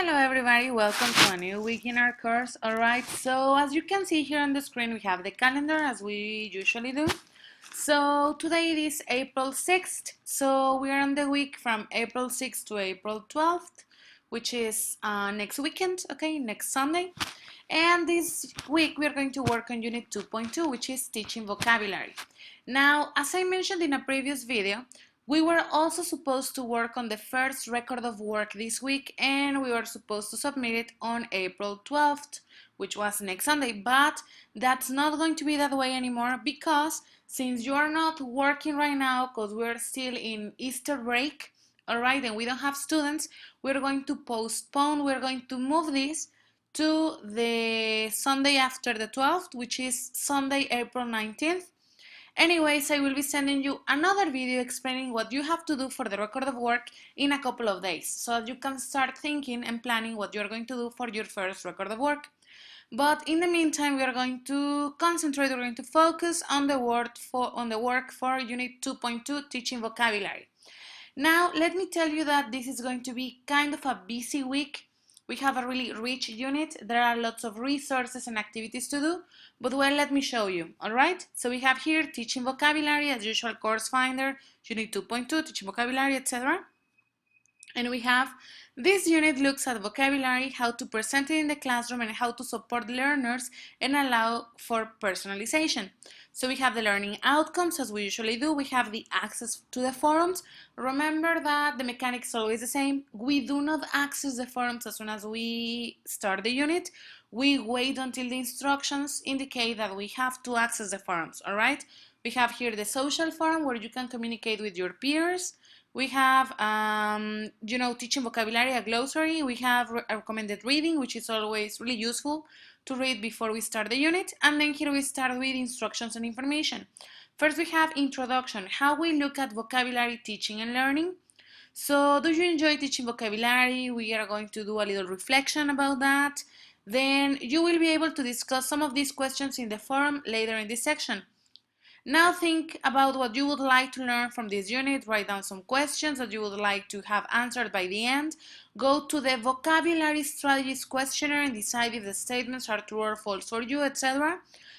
Hello everybody, welcome to a new week in our course. Alright, so as you can see here on the screen we have the calendar as we usually do. So today it is April 6th, so we are on the week from April 6th to April 12th, which is next weekend, okay, next Sunday. And this week we are going to work on Unit 2.2, which is teaching vocabulary. Now, as I mentioned in a previous video, we were also supposed to work on the first record of work this week, and we were supposed to submit it on April 12th, which was next Sunday, but that's not going to be that way anymore because since you are not working right now because we're still in Easter break, alright, and we don't have students, we're going to postpone, we're going to move this to the Sunday after the 12th, which is Sunday, April 19th. Anyways, I will be sending you another video explaining what you have to do for the record of work in a couple of days, so that you can start thinking and planning what you're going to do for your first record of work. But in the meantime, we are going to concentrate, we're going to focus on the work for Unit 2.2, teaching vocabulary. Now, let me tell you that this is going to be kind of a busy week. We have a really rich unit. There are lots of resources and activities to do, but well, let me show you, all right? So we have here teaching vocabulary, as usual, course finder, Unit 2.2, teaching vocabulary, etc. And we have this unit looks at vocabulary, how to present it in the classroom, and how to support learners and allow for personalization. So we have the learning outcomes, as we usually do. We have the access to the forums. Remember that the mechanics is always the same. We do not access the forums as soon as we start the unit. We wait until the instructions indicate that we have to access the forums, all right? We have here the social forum where you can communicate with your peers. We have, teaching vocabulary, a glossary. We have recommended reading, which is always really useful to read before we start the unit. And then here we start with instructions and information. First we have introduction, how we look at vocabulary teaching and learning. So do you enjoy teaching vocabulary? We are going to do a little reflection about that. Then you will be able to discuss some of these questions in the forum later in this section. Now think about what you would like to learn from this unit, write down some questions that you would like to have answered by the end, go to the vocabulary strategies questionnaire and decide if the statements are true or false for you, etc.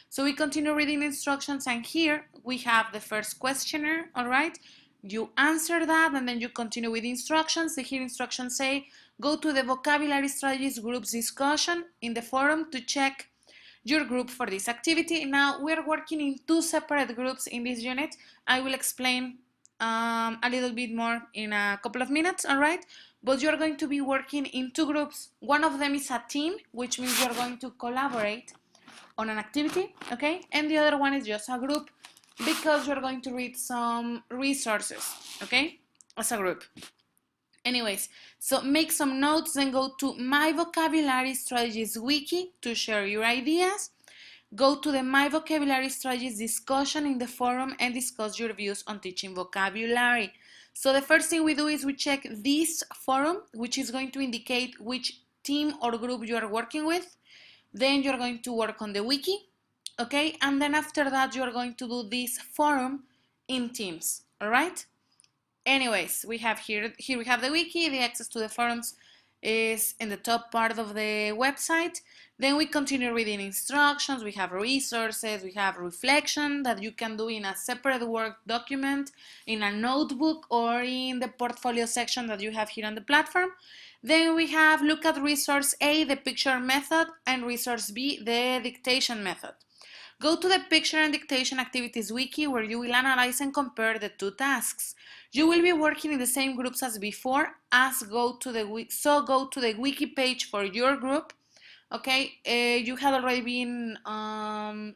So we continue reading instructions, and here we have the first questionnaire, all right? You answer that and then you continue with instructions. The here instructions say, go to the vocabulary strategies groups discussion in the forum to check your group for this activity. Now we're working in two separate groups in this unit. I will explain a little bit more in a couple of minutes, all right? But you're going to be working in two groups. One of them is a team, which means you're going to collaborate on an activity, okay? And the other one is just a group because you're going to read some resources, okay? As a group. Anyways, so make some notes, then go to My Vocabulary Strategies Wiki to share your ideas. Go to the My Vocabulary Strategies discussion in the forum and discuss your views on teaching vocabulary. So the first thing we do is we check this forum, which is going to indicate which team or group you are working with. Then you're going to work on the wiki, okay? And then after that, you're going to do this forum in Teams, all right? Anyways, we have here we have the wiki. The access to the forums is in the top part of the website. Then we continue reading instructions. We have resources. We have reflection that you can do in a separate Word document, in a notebook, or in the portfolio section that you have here on the platform. Then we have look at resource A, the picture method, and resource B, the dictation method. Go to the Picture and Dictation Activities Wiki where you will analyze and compare the two tasks. You will be working in the same groups as before, go to the wiki page for your group. Okay, you had already been,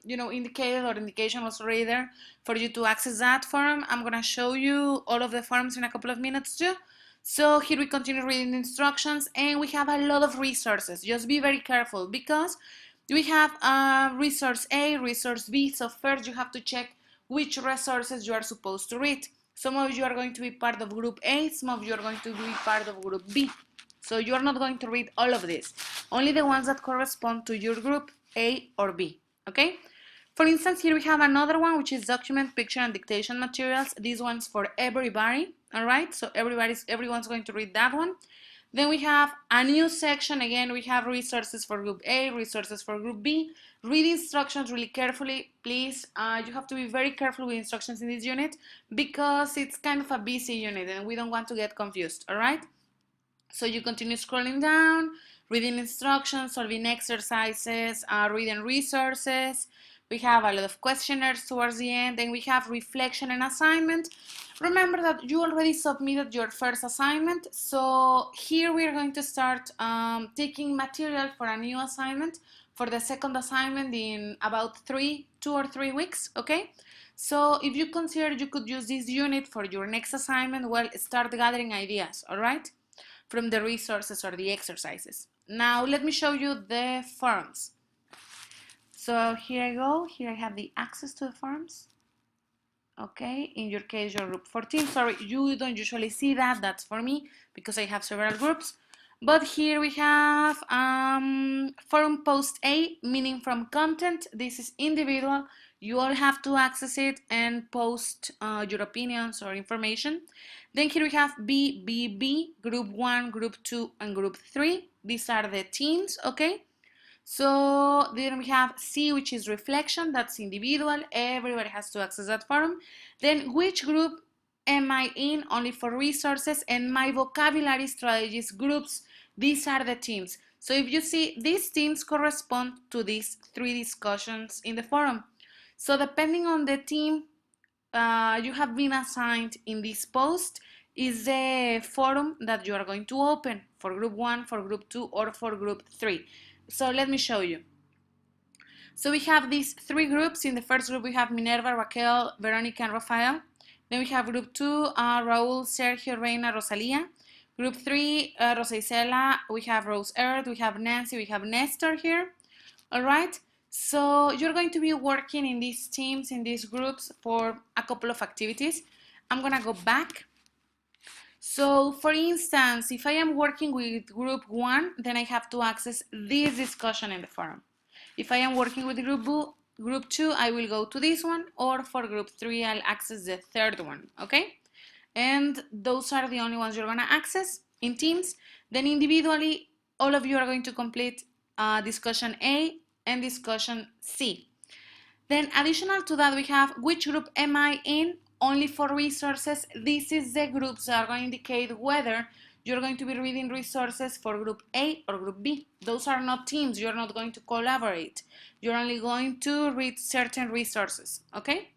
indicated, or indication was already there for you to access that forum. I'm going to show you all of the forums in a couple of minutes too. So here we continue reading the instructions, and we have a lot of resources. Just be very careful because we have resource A, resource B. So first you have to check which resources you are supposed to read. Some of you are going to be part of group A, some of you are going to be part of group B. So you're not going to read all of this, only the ones that correspond to your group A or B, okay? For instance, here we have another one, which is document, picture, and dictation materials. This one's for everybody, all right? So everyone's going to read that one. Then we have a new section. Again, we have resources for group A, resources for group B. Read instructions really carefully, please. You have to be very careful with instructions in this unit because it's kind of a busy unit and we don't want to get confused, all right? So you continue scrolling down, reading instructions, solving exercises, reading resources. We have a lot of questionnaires towards the end, and we have reflection and assignment. Remember that you already submitted your first assignment, so here we are going to start taking material for a new assignment for the second assignment in about 2 or 3 weeks, okay? So if you consider you could use this unit for your next assignment, well, start gathering ideas, all right? From the resources or the exercises. Now let me show you the forums. So here I go. Here I have the access to the forums. Okay, in your case, you're group 14. Sorry, you don't usually see that. That's for me because I have several groups. But here we have forum post A, meaning from content. This is individual. You all have to access it and post your opinions or information. Then here we have B, group 1, group 2, and group 3. These are the teams, okay? So then we have C, which is reflection. That's individual. Everybody has to access that forum. Then which group am I in? Only for resources. And my vocabulary strategies groups. These are the teams. So if you see, these teams correspond to these 3 discussions in the forum. So depending on the team you have been assigned in this post is the forum that you are going to open for group 1, for group 2, or for group 3. So let me show you. So we have these 3 groups. In the first group we have Minerva, Raquel, Veronica, and Rafael. Then we have group 2, Raul, Sergio, Reina, Rosalia. Group 3, Rosa Isela, we have Rose Earth, we have Nancy, we have Nestor here. All right. So you're going to be working in these teams, in these groups for a couple of activities. I'm gonna go back. So for instance, if I am working with group 1, then I have to access this discussion in the forum. If I am working with group 2, I will go to this one, or for group 3, I'll access the third one, okay? And those are the only ones you're gonna access in teams. Then individually, all of you are going to complete discussion A and discussion C. Then additional to that, we have which group am I in? Only for resources. This is the groups that are going to indicate whether you're going to be reading resources for group A or group B. Those are not teams. You're not going to collaborate. You're only going to read certain resources, okay?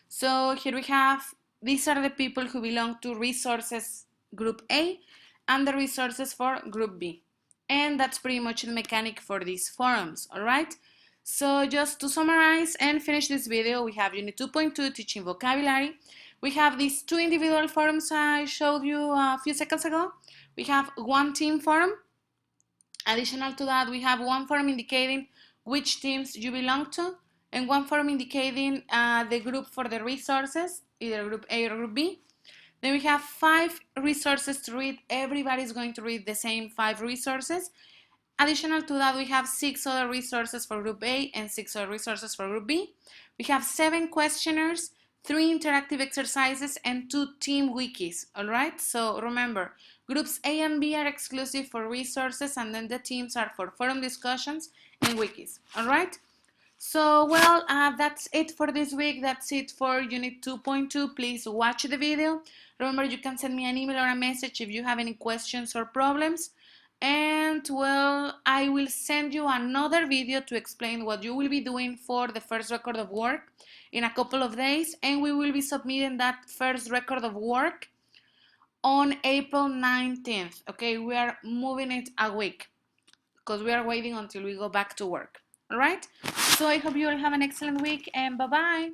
So here we have, these are the people who belong to resources group A and the resources for group B. And that's pretty much the mechanic for these forums, all right? So just to summarize and finish this video, we have Unit 2.2, Teaching Vocabulary. We have these 2 individual forums I showed you a few seconds ago. We have 1 team forum. Additional to that, we have 1 forum indicating which teams you belong to, and 1 forum indicating the group for the resources, either group A or group B. Then we have 5 resources to read. Everybody's going to read the same 5 resources. Additional to that, we have 6 other resources for group A and 6 other resources for group B. We have 7 questionnaires, 3 interactive exercises, and 2 team wikis, all right? So remember, groups A and B are exclusive for resources, and then the teams are for forum discussions and wikis, all right? So, well, that's it for this week. That's it for Unit 2.2. Please watch the video. Remember, you can send me an email or a message if you have any questions or problems. And, well, I will send you another video to explain what you will be doing for the first record of work in a couple of days. And we will be submitting that first record of work on April 19th. Okay, we are moving it a week because we are waiting until we go back to work. All right, so I hope you all have an excellent week, and bye-bye.